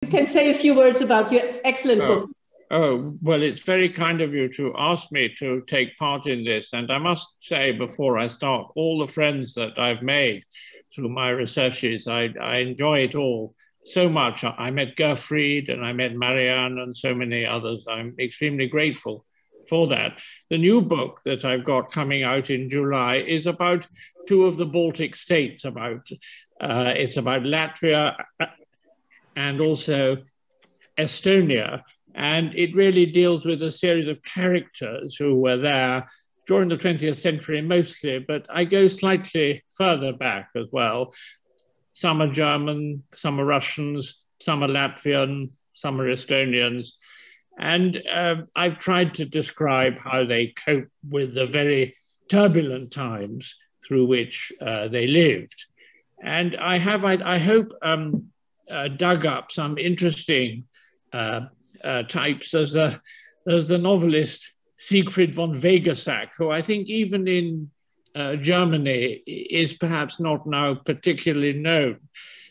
can say a few words about your excellent book. Oh, well, it's very kind of you to ask me to take part in this. And I must say before I start, all the friends that I've made through my researches, I enjoy it all so much. I met Gerfried and I met Marianne and so many others. I'm extremely grateful for that. The new book that I've got coming out in July is about two of the Baltic states. It's about Latvia and also Estonia. And it really deals with a series of characters who were there during the 20th century mostly, but I go slightly further back as well. Some are German, some are Russians, some are Latvian, some are Estonians. And I've tried to describe how they cope with the very turbulent times through which they lived. And I hope, dug up some interesting types. There's the novelist Siegfried von Wegesack, who I think even in Germany is perhaps not now particularly known.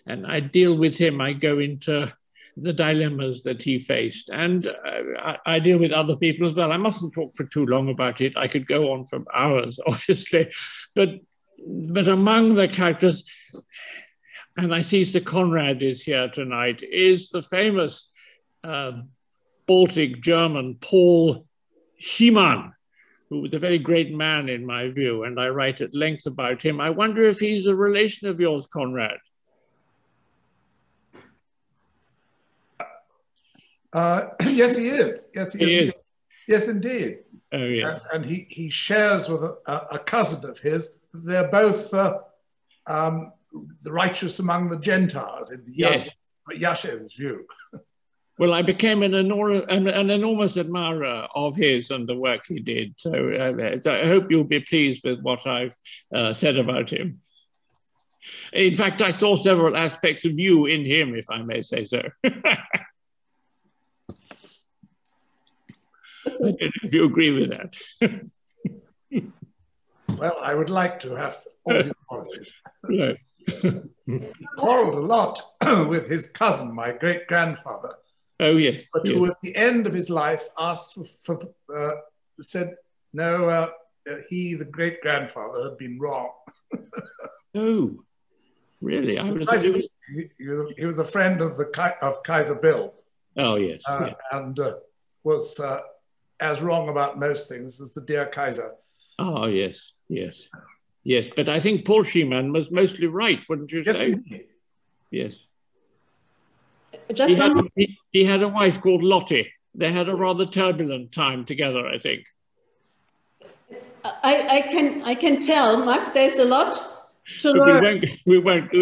And I deal with him, I go into the dilemmas that he faced. And I deal with other people as well. I mustn't talk for too long about it. I could go on for hours, obviously. But among the characters, and I see Sir Conrad is here tonight, is the famous Baltic German Paul Schymann, who was a very great man in my view, and I write at length about him. I wonder if he's a relation of yours, Conrad. Yes, he is. Yes, he is. Yes, indeed. Oh, yes. And he shares with a cousin of his. They're both the righteous among the Gentiles in Yashev's view. Well, I became an enormous admirer of his and the work he did. So I hope you'll be pleased with what I've said about him. In fact, I saw several aspects of you in him, if I may say so. I don't know if you agree with that. Well, I would like to have all his qualities. No. He quarreled a lot with his cousin, my great-grandfather. Oh, yes. But who at the end of his life asked said, no, he, the great-grandfather, had been wrong. Oh, really? He was a friend of Kaiser Bill. Oh, yes. And was as wrong about most things as the dear Kaiser. Oh, yes, yes. Yes, but I think Paul Schymann was mostly right, wouldn't you say? Indeed. Yes. Just he had a wife called Lottie. They had a rather turbulent time together, I think. I can tell, Max, there's a lot to learn.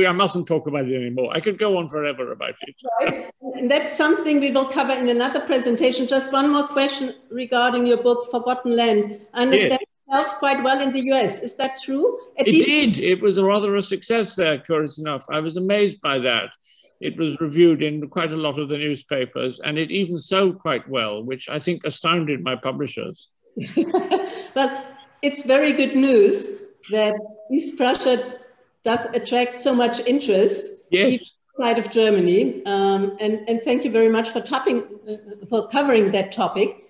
I mustn't talk about it anymore. I could go on forever about it. Right. And that's something we will cover in another presentation. Just one more question regarding your book, Forgotten Land. I understand it sells quite well in the US. Is that true? It did. It was rather a success there, curious enough. I was amazed by that. It was reviewed in quite a lot of the newspapers, and it even sold quite well, which I think astounded my publishers. Well, it's very good news that East Prussia does attract so much interest outside of Germany. And thank you very much for covering that topic.